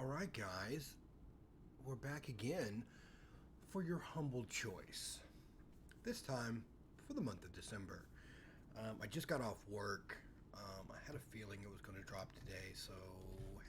All right, guys, we're back again for your humble choice. This time for the month of December. I just got off work. I had a feeling it was going to drop today, so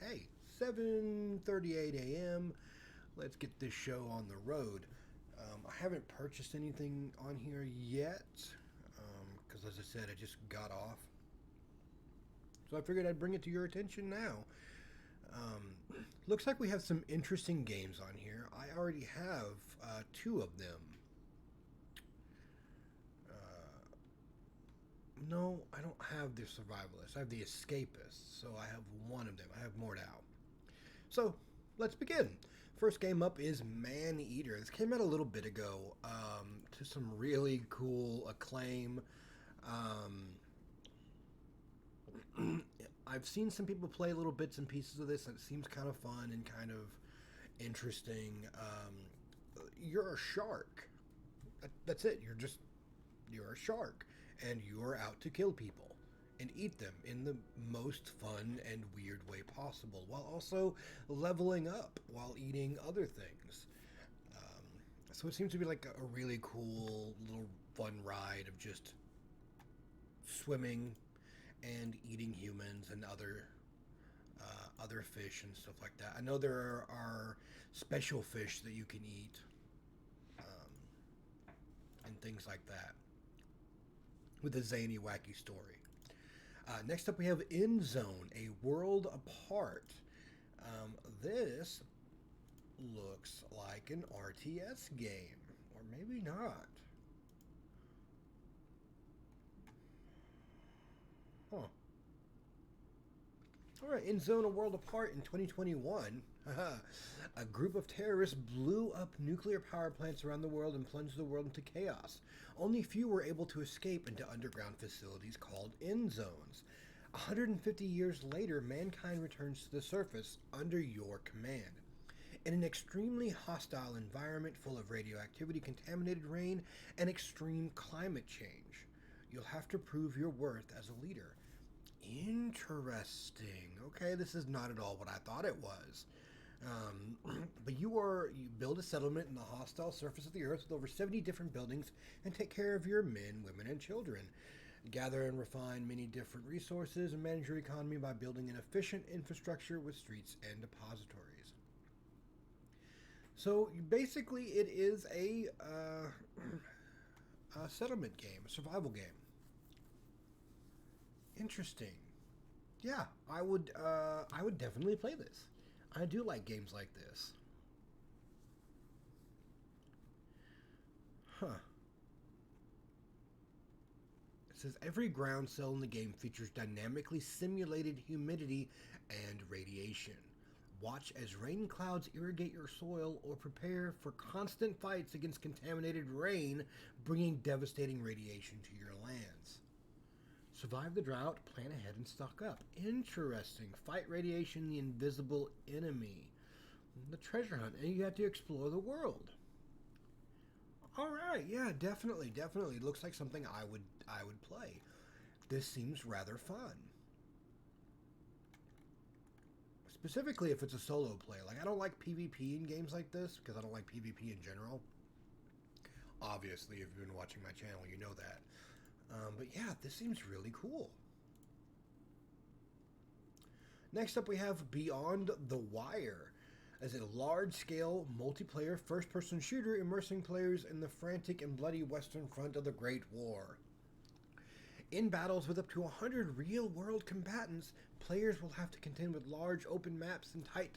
hey, 7:38 a.m. Let's get this show on the road. I haven't purchased anything on here yet because, as I said, I just got off. So I figured I'd bring it to your attention now. Looks like we have some interesting games on here. I already have two of them. No, I don't have the survivalist. I have the escapist. So I have one of them. I have Mordau. So let's begin. First game up is Man Eater. This came out a little bit ago to some really cool acclaim. I've seen some people play little bits and pieces of this, and it seems kind of fun and kind of interesting. You're a shark. That's it. You're a shark, and you're out to kill people and eat them in the most fun and weird way possible, while also leveling up while eating other things. So it seems to be like a really cool little fun ride of just swimming and eating humans and other fish and stuff like that. I know there are special fish that you can eat and things like that with a zany, wacky story. Next up, we have Endzone, A World Apart. This looks like an RTS game, or maybe not. Huh. Alright, Endzone, A World Apart in 2021. A group of terrorists blew up nuclear power plants around the world and plunged the world into chaos. Only few were able to escape into underground facilities called Endzones. 150 years later, mankind returns to the surface under your command. In an extremely hostile environment full of radioactivity, contaminated rain, and extreme climate change, you'll have to prove your worth as a leader. Interesting. Okay, this is not at all what I thought it was. But you build a settlement in the hostile surface of the earth with over 70 different buildings and take care of your men, women, and children. Gather and refine many different resources and manage your economy by building an efficient infrastructure with streets and depositories. So basically, it is a settlement game, a survival game. Interesting. Yeah, I would definitely play this. I do like games like this. Huh. It says every ground cell in the game features dynamically simulated humidity and radiation. Watch as rain clouds irrigate your soil or prepare for constant fights against contaminated rain, bringing devastating radiation to your lands. Survive the drought, plan ahead, and stock up. Interesting. Fight radiation, the invisible enemy. The treasure hunt, and you have to explore the world. All right, yeah, definitely. It looks like something I would play. This seems rather fun. Specifically if it's a solo play. Like, I don't like PvP in games like this because I don't like PvP in general. Obviously, if you've been watching my channel, you know that. But yeah, this seems really cool. Next up, we have Beyond the Wire, as a large-scale multiplayer first-person shooter immersing players in the frantic and bloody Western Front of the Great War. In battles with up to 100 real-world combatants, players will have to contend with large open maps and tight,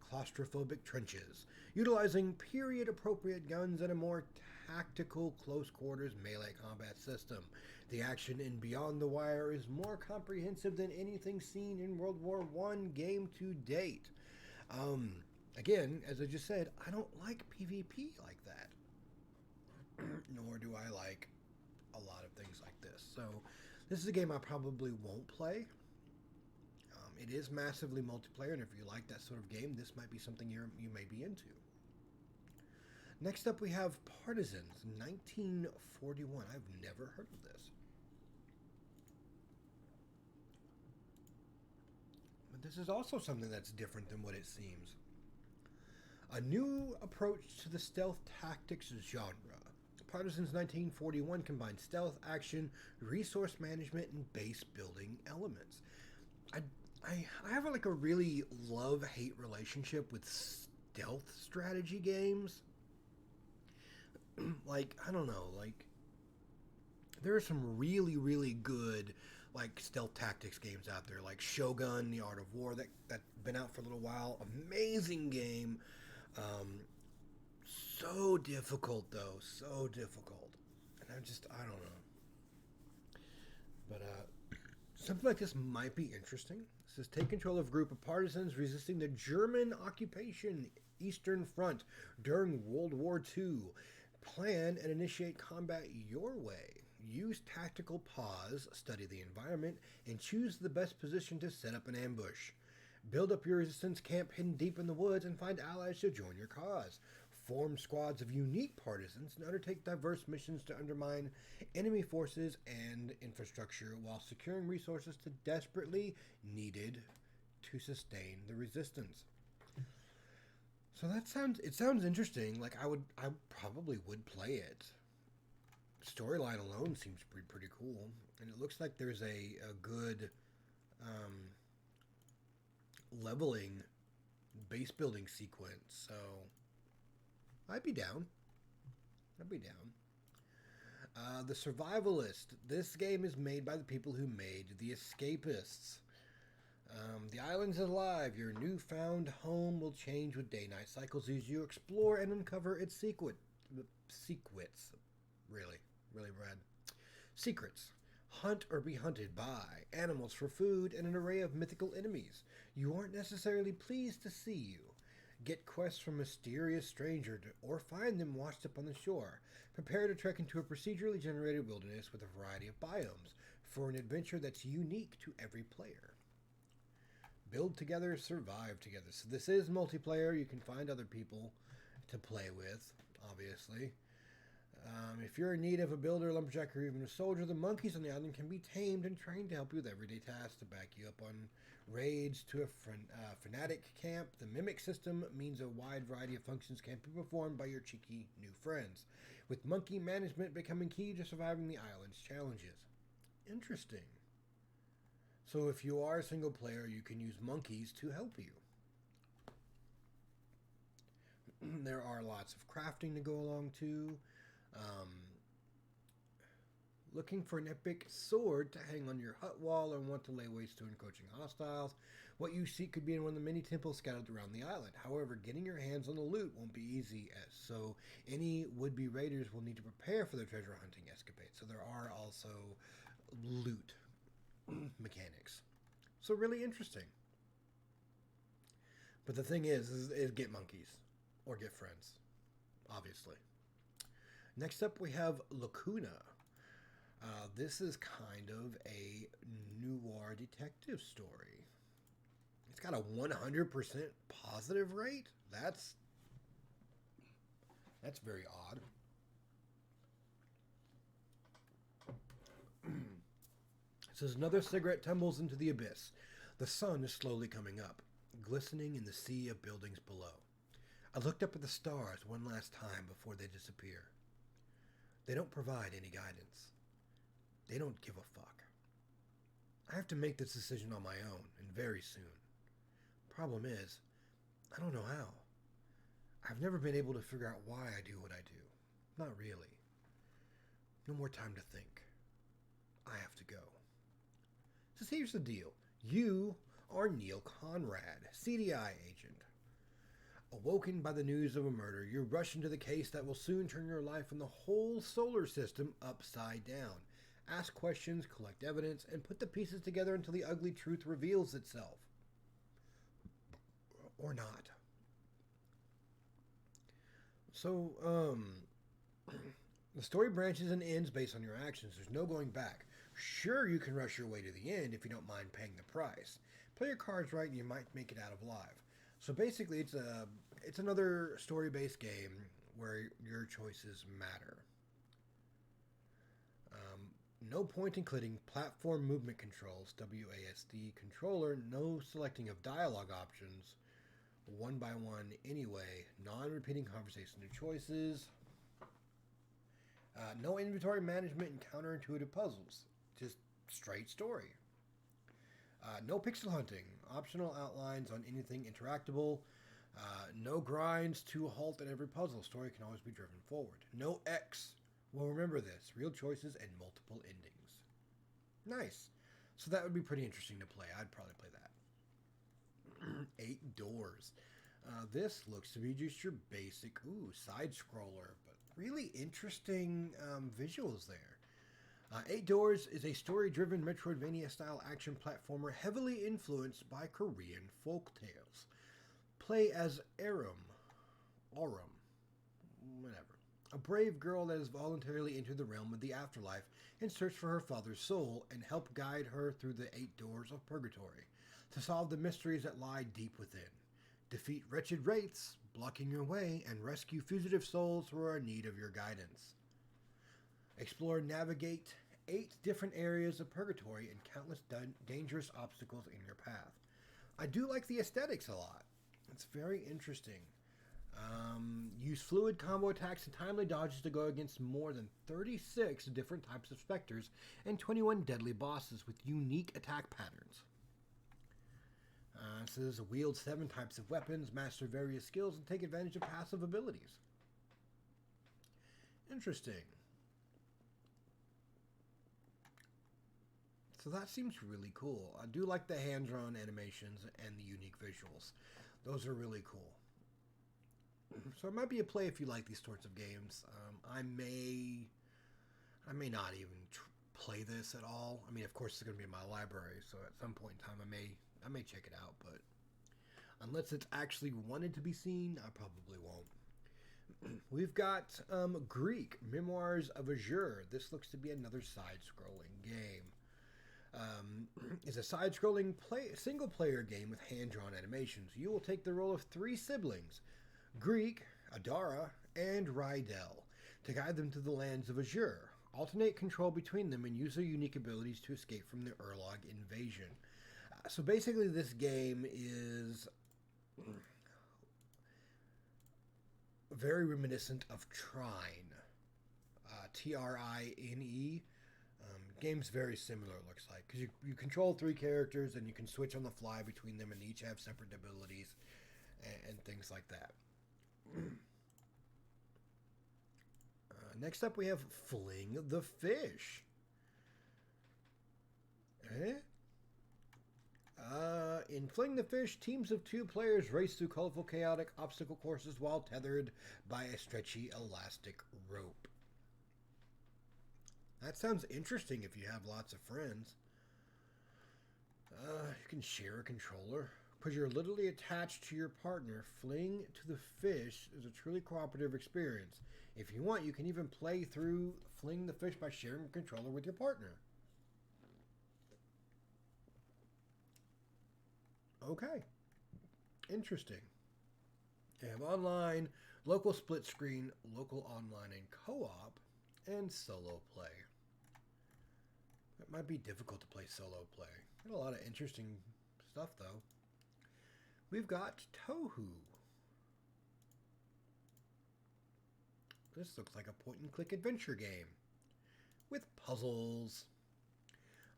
claustrophobic trenches, utilizing period-appropriate guns and a more tactical close-quarters melee combat system. The action in Beyond the Wire is more comprehensive than anything seen in World War I game to date. Again, as I just said, I don't like PvP like that. Nor do I like a lot of things like this. So this is a game I probably won't play. It is massively multiplayer, and if you like that sort of game, this might be something you may be into. Next up, we have Partisans, 1941. I've never heard of this. But this is also something that's different than what it seems. A new approach to the stealth tactics genre. Partisans 1941 combines stealth, action, resource management, and base building elements. I, I have like a really love-hate relationship with stealth strategy games. Like, I don't know, like there are some really good like stealth tactics games out there, like Shogun: The Art of War, that's been out for a little while. Amazing game. Um, so difficult though, so difficult, and I don't know. But something like this might be interesting. It says take control of a group of partisans resisting the German occupation Eastern Front during World War II. Plan and initiate combat your way. Use tactical pause, study the environment, and choose the best position to set up an ambush. Build up your resistance camp hidden deep in the woods and find allies to join your cause. Form squads of unique partisans and undertake diverse missions to undermine enemy forces and infrastructure while securing resources to desperately needed to sustain the resistance. So it sounds interesting. Like I probably would play it. Storyline alone seems pretty cool, and it looks like there's a good um, leveling base building sequence. So I'd be down. I'd be down. The Survivalist. This game is made by the people who made The Escapists. The island's alive. Your newfound home will change with day-night cycles as you explore and uncover its secrets. Really, Brad. Secrets. Hunt or be hunted by animals for food and an array of mythical enemies. You aren't necessarily pleased to see you. Get quests from a mysterious stranger or find them washed up on the shore. Prepare to trek into a procedurally generated wilderness with a variety of biomes for an adventure that's unique to every player. Build together, survive together. So this is multiplayer. You can find other people to play with, obviously. If you're in need of a builder, lumberjack, or even a soldier, the monkeys on the island can be tamed and trained to help you with everyday tasks to back you up on raids to a fanatic camp. The mimic system means a wide variety of functions can be performed by your cheeky new friends, with monkey management becoming key to surviving the island's challenges. Interesting. So if you are a single player, you can use monkeys to help you. There are lots of crafting to go along too. Looking for an epic sword to hang on your hut wall or want to lay waste to encroaching hostiles. What you seek could be in one of the many temples scattered around the island. However, getting your hands on the loot won't be easy, so any would-be raiders will need to prepare for their treasure hunting escapade. So there are also loot mechanics. So really interesting. But the thing is get monkeys or get friends, obviously. Next up, we have Lacuna. This is kind of a noir detective story. It's got a 100% positive rate. That's very odd. It says another cigarette tumbles into the abyss. The sun is slowly coming up, glistening in the sea of buildings below. I looked up at the stars one last time before they disappear. They don't provide any guidance. They don't give a fuck. I have to make this decision on my own, and very soon. Problem is, I don't know how. I've never been able to figure out why I do what I do. Not really. No more time to think. I have to go. So here's the deal. You are Neil Conrad, CDI agent. Awoken by the news of a murder, you rush into the case that will soon turn your life and the whole solar system upside down. Ask questions, collect evidence, and put the pieces together until the ugly truth reveals itself. Or not. So, the story branches and ends based on your actions. There's no going back. Sure, you can rush your way to the end if you don't mind paying the price. Play your cards right and you might make it out of live. So basically, it's another story-based game where your choices matter. No point including platform movement controls, WASD controller, no selecting of dialogue options, one by one anyway. Non-repeating conversation or choices. No inventory management and counterintuitive puzzles. Just straight story. No pixel hunting. Optional outlines on anything interactable. No grinds to a halt in every puzzle. Story can always be driven forward. No X. Well, remember this. Real choices and multiple endings. Nice. So that would be pretty interesting to play. I'd probably play that. 8 doors. This looks to be just your basic, side scroller, but really interesting visuals there. 8 Doors is a story-driven Metroidvania-style action platformer heavily influenced by Korean folktales. Play as Aurum, whatever, a brave girl that has voluntarily entered the realm of the afterlife in search for her father's soul and help guide her through the 8 doors of purgatory to solve the mysteries that lie deep within. Defeat wretched wraiths blocking your way and rescue fugitive souls who are in need of your guidance. Explore and navigate 8 different areas of purgatory and countless dangerous obstacles in your path. I do like the aesthetics a lot. It's very interesting. Use fluid combo attacks and timely dodges to go against more than 36 different types of specters and 21 deadly bosses with unique attack patterns. It says wield 7 types of weapons, master various skills, and take advantage of passive abilities. Interesting. So that seems really cool. I do like the hand-drawn animations and the unique visuals. Those are really cool. So it might be a play if you like these sorts of games. I may not even play this at all. I mean, of course, it's going to be in my library, so at some point in time, I may check it out. But unless it's actually wanted to be seen, I probably won't. We've got Greek, Memoirs of Azure. This looks to be another side-scrolling game. Is a side-scrolling single-player game with hand-drawn animations. You will take the role of 3 siblings, Greek, Adara, and Rydell, to guide them to the lands of Azure. Alternate control between them and use their unique abilities to escape from the Urlog invasion. So basically this game is very reminiscent of Trine. Trine. Game's very similar, it looks like, because you control 3 characters and you can switch on the fly between them and each have separate abilities and things like that. Next up we have Fling the Fish. In Fling the Fish, teams of 2 players race through colorful, chaotic obstacle courses while tethered by a stretchy, elastic rope. That sounds interesting if you have lots of friends. You can share a controller. Because you're literally attached to your partner, Fling to the Fish is a truly cooperative experience. If you want, you can even play through Fling the Fish by sharing a controller with your partner. Okay. Interesting. You have online, local split screen, local online and co-op, and solo play. It might be difficult to play solo play. Got a lot of interesting stuff, though. We've got Touhou. This looks like a point-and-click adventure game with puzzles.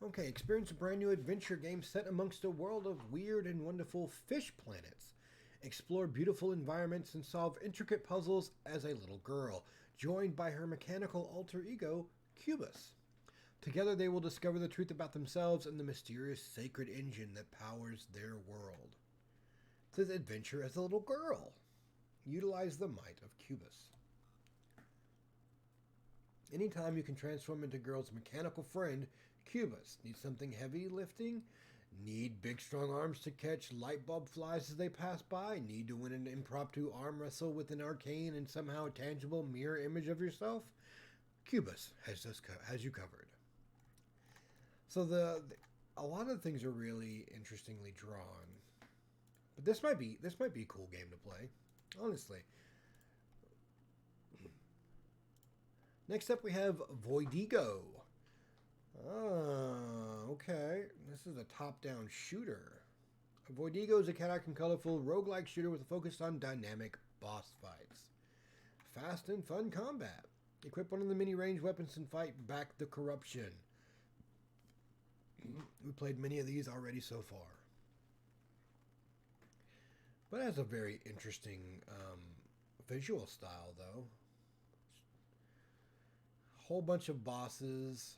Okay, experience a brand new adventure game set amongst a world of weird and wonderful fish planets. Explore beautiful environments and solve intricate puzzles as a little girl, joined by her mechanical alter ego, Cubus. Together they will discover the truth about themselves and the mysterious sacred engine that powers their world. It says adventure as a little girl. Utilize the might of Cubus. Anytime you can transform into girl's mechanical friend, Cubus. Need something heavy lifting? Need big strong arms to catch light bulb flies as they pass by? Need to win an impromptu arm wrestle with an arcane and somehow tangible mirror image of yourself? Cubus has you covered. So a lot of things are really interestingly drawn. But this might be a cool game to play, honestly. Next up we have Voidigo. Okay. This is a top-down shooter. Voidigo is a chaotic and colorful roguelike shooter with a focus on dynamic boss fights. Fast and fun combat. Equip one of the many ranged weapons and fight back the corruption. We played many of these already so far. But it has a very interesting visual style, though. Whole bunch of bosses.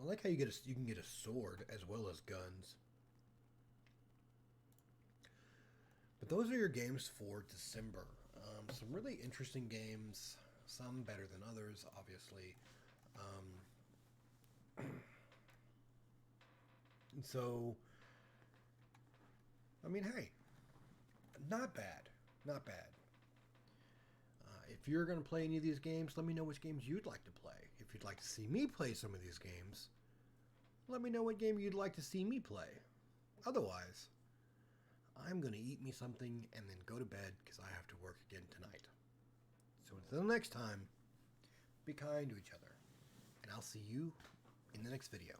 I like how you can get a sword as well as guns. But those are your games for December. Some really interesting games, some better than others, obviously. And so, I mean, hey, not bad. Not bad. If you're going to play any of these games, let me know which games you'd like to play. If you'd like to see me play some of these games, let me know what game you'd like to see me play. Otherwise, I'm going to eat me something and then go to bed because I have to work again tonight. So until next time, be kind to each other. And I'll see you in the next video.